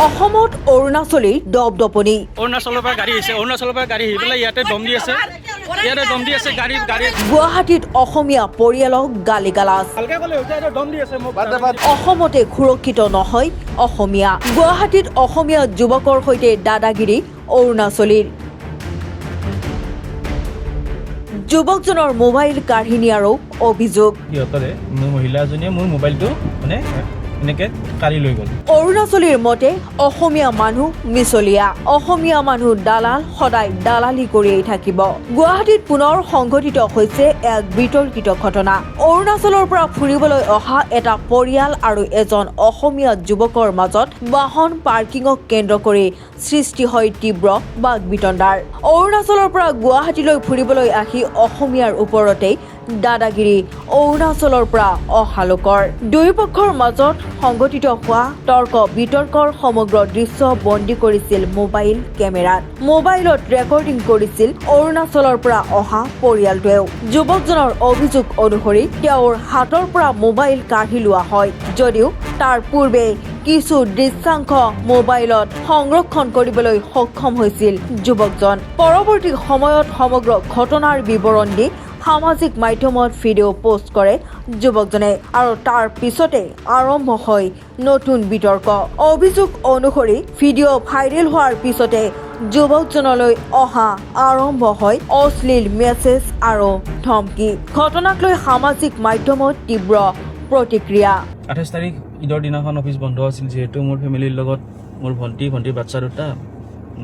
অসমত অৰুণাচলী দপদপনি অৰুণাচলৰ পৰা গাড়ী আহিছে আহি পেলাই ইয়াতে দম দি আছে গাড়ী গুৱাহাটীত অসমীয়া পৰিয়ালক গালি গালাজ ভালকে ক'লে এতিয়া দম দি আছে মোক অসমতে সুৰক্ষিত নহয় অসমীয়া গুৱাহাটীত অসমীয়া যুৱকৰ সৈতে দাদাগিৰি অৰুণাচলীৰ যুৱকজনৰ মোবাইল কাঢ়ি নিয়াৰো অভিযোগ সিহঁতৰে মহিলা এজনীয়ে মোৰ মোবাইলটো মানে এনেকে কাঢ়ি লৈ গ'ল অৰুণাচলীৰ মতে অসমীয়া মানুহ মিছলীয়া অসমীয়া মানুহ দালাল সদায় দালালি কৰিয়েই থাকিব গুৱাহাটীত পুনৰ সংঘটিত হৈছে এক বিতৰ্কিত ঘটনা অৰুণাচলৰ পৰা ফুৰিবলৈ অহা এটা পৰিয়াল আৰু এজন অসমীয়া যুৱকৰ মাজত বাহন পাৰ্কিঙক কেন্দ্ৰ কৰি সৃষ্টি হয় তীব্ৰ বাক বিতণ্ডাৰ অৰুণাচলৰ পৰা গুৱাহাটীলৈ ফুৰিবলৈ আহি অসমীয়াৰ ওপৰতেই দাদাগিৰি অৰুণাচলৰ পৰা অহা লোকৰ দুয়োপক্ষৰ মাজত সংঘটিত হোৱা তৰ্ক বিতৰ্কৰ সমগ্ৰ দৃশ্য বন্দী কৰিছিল মোবাইল কেমেৰাত মোবাইলত ৰেকৰ্ডিং কৰিছিল অৰুণাচলৰ পৰা অহা পৰিয়ালটোৱেও যুৱকজনৰ অভিযোগ অনুসৰি তেওঁৰ হাতৰ পৰা মোবাইল কাঢ়ি লোৱা হয় যদিও তাৰ পূৰ্বে কিছু দৃশ্যাংশ মোবাইলত সংৰক্ষণ কৰিবলৈ সক্ষম হৈছিল যুৱকজন পৰৱৰ্তী সময়ত সমগ্ৰ ঘটনাৰ বিৱৰণ দি সামাজিক মাধ্যমত ভিডিঅ' পোষ্ট কৰে যুৱকজনে আৰু তাৰ পিছতে আৰম্ভ হয় নতুন বিতৰ্ক অভিযোগ অনুসৰি ভিডিঅ' ভাইৰেল হোৱাৰ পিছতে যুৱকজনলৈ অহা আৰম্ভ হয় অশ্লীল মেছেজ আৰু ধমকি ঘটনাক লৈ সামাজিক মাধ্যমত তীব্ৰ প্ৰতিক্ৰিয়া 28 তাৰিখ ঈদৰ দিনাখন অফিচ বন্ধ আছিল যিহেতু মোৰ ফেমিলিৰ লগত মোৰ ভণ্টিৰ বাচ্চা দুটা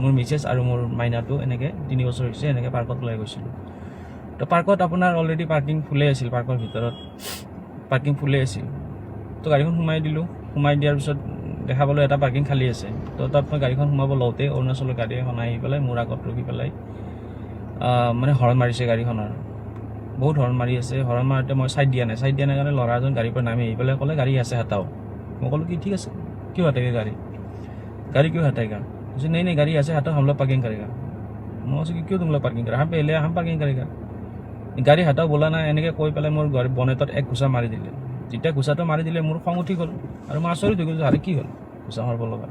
মোৰ মিছেছ আৰু মোৰ মাইনাটো এনেকৈ 3 বছৰ হৈছে এনেকৈ পাৰ্কত ওলাই গৈছিলোঁ তো পাৰ্কত আপোনাৰ অলৰেডি পাৰ্কিং ফুলে আছিল পাৰ্কৰ ভিতৰত পাৰ্কিং ফুলে আছিল তো গাড়ীখন সোমাই দিলোঁ সোমাই দিয়াৰ পিছত দেখা পালোঁ এটা পাৰ্কিং খালী আছে তো তাত মই গাড়ীখন সোমাব লওঁতে অৰুণাচলৰ গাড়ী এখন আহি পেলাই মোৰ আগত ৰখি পেলাই মানে হৰ্ণ মাৰিছে গাড়ীখনৰ বহুত হৰ্ণ মাৰি আছে হৰ্ণ মাৰোঁতে মই চাইড দিয়া নাই কাৰণে ল'ৰা এজন গাড়ীৰ পৰা নামি আহি পেলাই ক'লে গাড়ী আছে হাতাও মই ক'লোঁ কি ঠিক আছে কিয় হাতেগা গাড়ী কিয় হাতাইগা কৈছে নাই গাড়ী আছে হাতাও हम लोग पार्किंग करेगा মই কৈছোঁ কিয় तुम लोग पार्किंग करेगा हम पहले हम पार्किंग करेगा গাড়ী হাতাও বোলা নাই এনেকৈ কৈ পেলাই মোৰ বনেটত এক ঘোচা মাৰি দিলে যেতিয়া ঘোচাটো মাৰি দিলে মোৰ খং উঠি গ'ল আৰু মই আচৰিত হৈ গ'লোঁ আৰে কি হ'ল ঘোচা মাৰিব লগা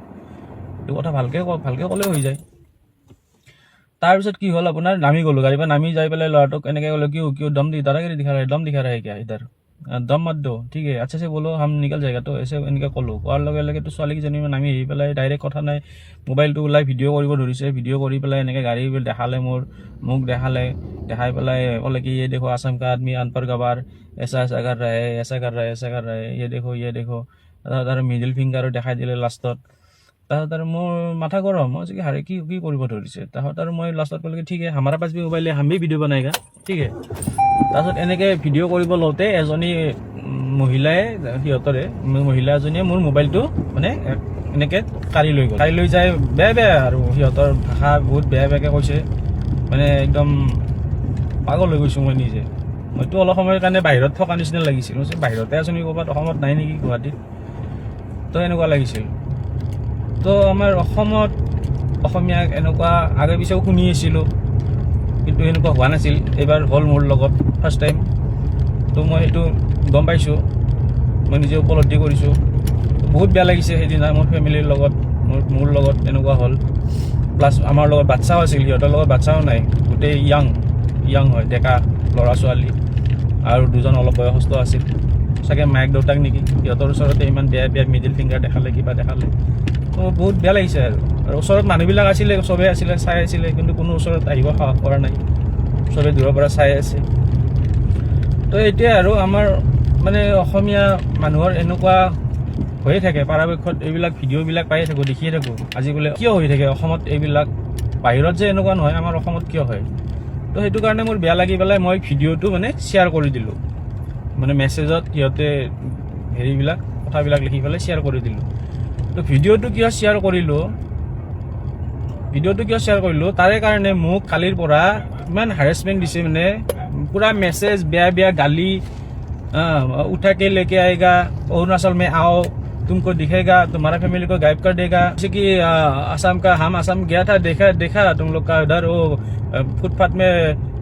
এইটো কথা ভালকৈ ক'লে হৈ যায় তাৰপিছত কি হ'ল আপোনাৰ নামি গ'লোঁ গাড়ীৰ পৰা নামি যাই পেলাই ল'ৰাটোক এনেকৈ ক'লোঁ কিয় দম দাদাগিৰি দম দিখা ৰহে কিয়া ইধৰ দম মত দো ঠিক আছে আচ্ছা বলো হাম নিকল যায়গা তো এসে এনেকৈ ক'লোঁ কোৱাৰ লগে লগেতো ছোৱালীকেইজনী নামি আহি পেলাই ডাইৰেক্ট কথা নাই মোবাইলটো ওলাই ভিডিঅ' কৰিব ধৰিছে ভিডিঅ' কৰি পেলাই এনেকৈ গাড়ী দেখালে মোক দেখাই পেলাই ক'লে কি ये देखो आसाम का आदमी अनपढ़ गवार ऐसा कर रहा है ये देखो তাৰ মিডিল ফিংগাৰো দেখাই দিলে লাষ্টত তাহত আৰু মোৰ মাথা গৰম মই কি হাৰে কি কৰিব ধৰিছে তাহত আৰু মই লাষ্টত ক'লোঁ কি ঠিক আছে আমাৰ পাছ মোবাইলে আমি ভিডিঅ' বনাইগা ঠিক আছে তাৰপিছত এনেকৈ ভিডিঅ' কৰিব লওঁতে এজনী মহিলাই সিহঁতৰে মহিলা এজনীয়ে মোৰ মোবাইলটো মানে এনেকৈ কাঢ়ি লৈ যায় বেয়া আৰু সিহঁতৰ ভাষা বহুত বেয়াকৈ কৈছে মানে একদম পাগল হৈ গৈছোঁ মই নিজে মইতো অলপ সময়ৰ কাৰণে বাহিৰত থকা নিচিনা লাগিছিল মই বাহিৰতে আছোঁ নেকি ক'ৰবাত অসমত নাই নেকি গুৱাহাটীত তো এনেকুৱা লাগিছিল তো আমাৰ অসমত অসমীয়াক এনেকুৱা আগে পিছেও শুনি আছিলোঁ কিন্তু এনেকুৱা হোৱা নাছিল এইবাৰ হ'ল মোৰ লগত ফাৰ্ষ্ট টাইম তো মই সেইটো গম পাইছোঁ মই নিজে উপলব্ধি কৰিছোঁ বহুত বেয়া লাগিছে সেইদিনা মোৰ ফেমিলিৰ লগত মোৰ লগত এনেকুৱা হ'ল প্লাছ আমাৰ লগত বাচ্চাও আছিল সিহঁতৰ লগত বাচ্চাও নাই গোটেই য়াং হয় ডেকা ল'ৰা ছোৱালী আৰু দুজন অলপ বয়সস্থ আছিল চাগে মায়েক দেউতাক নেকি সিহঁতৰ ওচৰতে ইমান বেয়া মিডিল ফিংগাৰ দেখালে কিবা দেখালে তো বহুত বেয়া লাগিছে আৰু ওচৰত মানুহবিলাক আছিলে চবেই চাই আছিলে কিন্তু কোনো ওচৰত আহিব সাহস কৰা নাই চবেই দূৰৰ পৰা চাই আছে তো এতিয়া আৰু আমাৰ মানে অসমীয়া মানুহৰ এনেকুৱা হৈয়ে থাকে পৰাপক্ষত এইবিলাক ভিডিঅ'বিলাক পায়ে থাকোঁ দেখিয়ে থাকোঁ আজি বোলে কিয় হৈ থাকে অসমত এইবিলাক বাহিৰত যে এনেকুৱা নহয় আমাৰ অসমত কিয় হয় তো সেইটো কাৰণে মোৰ বেয়া লাগি পেলাই মই ভিডিঅ'টো মানে শ্বেয়াৰ কৰি দিলোঁ মানে মেছেজত সিহঁতে হেৰিবিলাক কথাবিলাক লিখি পেলাই শ্বেয়াৰ কৰি দিলোঁ তো ভিডিঅ'টো কিয় শ্বেয়াৰ কৰিলোঁ তাৰে কাৰণে মোক কালিৰ পৰা ইমান হাৰেছমেণ্ট দিছে মানে পুৰা মেছেজ বেয়া গালি উঠাকে লেকে আएगा अरुणाचल में आओ तुमको दिखेगा तुम्हारा फैमिली को गायब कर देगा जैसे कि हम आसाम गया था देखा तुम लोग का उधर वो फुटपाथ में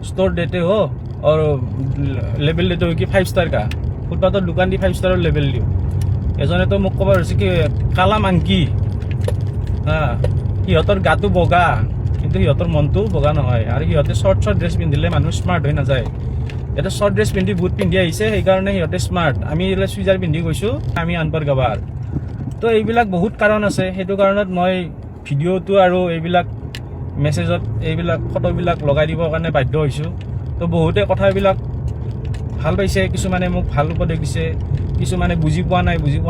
स्टोर देते हो और लेबल देते हो कि 5 स्टार का फुटपाथर दোकान দি 5 स्टार लेबल दियो এজনে তো মোক ক'ব হৈছে কি কালা মাংকি হা সিহঁতৰ গাটো বগা কিন্তু সিহঁতৰ মনটো বগা নহয় আৰু সিহঁতে শ্বৰ্ট ড্ৰেছ পিন্ধিলে মানুহ স্মাৰ্ট হৈ নাযায় এটা শ্বৰ্ট ড্ৰেছ পিন্ধি বুট পিন্ধি আহিছে সেইকাৰণে সিহঁতে স্মাৰ্ট আমি এইবিলাক চুইজাৰ পিন্ধি গৈছোঁ আমি আনপাৰ গাবাৰ তো এইবিলাক বহুত কাৰণ আছে সেইটো কাৰণত মই ভিডিঅ'টো আৰু এইবিলাক মেছেজত এইবিলাক ফটোবিলাক লগাই দিবৰ কাৰণে বাধ্য হৈছোঁ তো বহুতে কথাবিলাক ভাল পাইছে কিছুমানে মোক ভাল উপদেশ দিছে কিছুমানে বুজি পোৱা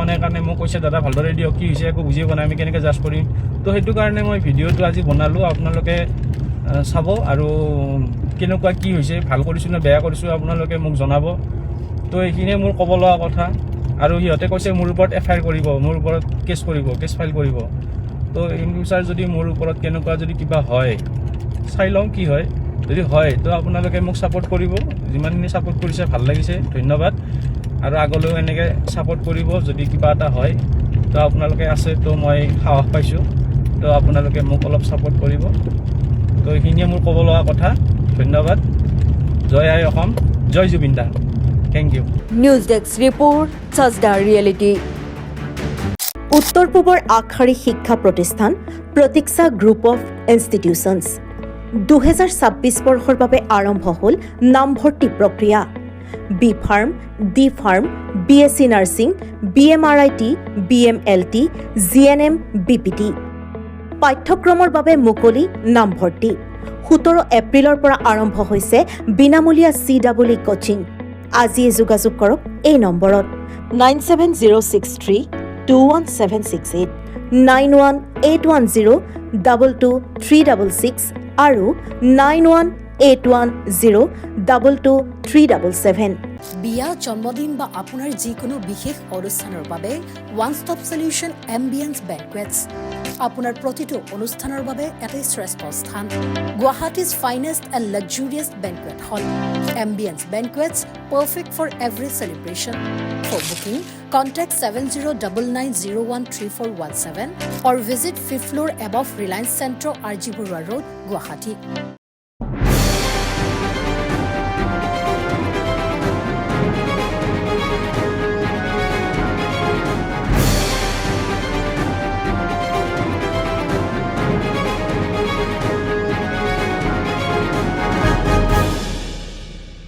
নাই কাৰণে মোক কৈছে দাদা ভালদৰে দিয়ক কি হৈছে একো বুজি পোৱা নাই আমি কেনেকৈ জাজ কৰিম তো সেইটো কাৰণে মই ভিডিঅ'টো আজি বনালোঁ আপোনালোকে চাব আৰু কেনেকুৱা কি হৈছে ভাল কৰিছোঁ নে বেয়া কৰিছোঁ আপোনালোকে মোক জনাব তো এইখিনিয়ে মোৰ ক'ব লগা কথা আৰু সিহঁতে কৈছে মোৰ ওপৰত FIR কৰিব মোৰ ওপৰত কেছ ফাইল কৰিব তো ইন ফিউচাৰ যদি মোৰ ওপৰত কেনেকুৱা যদি কিবা হয় চাই লওঁ কি হয় যদি হয় তো আপোনালোকে মোক ছাপোৰ্ট কৰিব যিমানখিনি ছাপোৰ্ট কৰিছে ভাল লাগিছে ধন্যবাদ আৰু আগলৈও এনেকৈ ছাপোৰ্ট কৰিব যদি কিবা এটা হয় তো আপোনালোকে আছে তো মই সাহস পাইছোঁ তো আপোনালোকে মোক অলপ ছাপোৰ্ট কৰিব তো এইখিনিয়ে মোৰ ক'ব লগা কথা ধন্যবাদ জয় আই অসম জয় Zubeen da thank you news desk report Sajda reality উত্তৰ পূবৰ আগশাৰী শিক্ষা প্ৰতিষ্ঠান প্ৰতীক্ষা গ্ৰুপ অফ ইনষ্টিটিউচনছ 2026 বৰ্ষৰ বাবে আৰম্ভ হ'ল নামভৰ্তি প্ৰক্ৰিয়া B pharm D pharm BSc nursing BMRIT BMLT GNM BPT পাঠ্যক্ৰমৰ বাবে মুকলি নামভৰ্তি 17 এপ্ৰিলৰ পৰা আৰম্ভ হৈছে বিনামূলীয়া CWE কোচিং আজিয়ে যোগাযোগ কৰক এই নম্বৰত 97063216768 9181022366 আৰু 9181022377 বিয়া জন্মদিন বা আপোনাৰ যিকোনো বিশেষ অনুষ্ঠানৰ বাবে one stop solution Ambience banquets আপোনাৰ প্ৰতিটো অনুষ্ঠানৰ বাবে এটাই শ্ৰেষ্ঠ স্থান Guwahati's finest and luxurious banquet hall Ambience banquets perfect for every celebration for booking contact 7099013417 or visit 5th floor above Reliance Centro RG Burwa Road, Guwahati.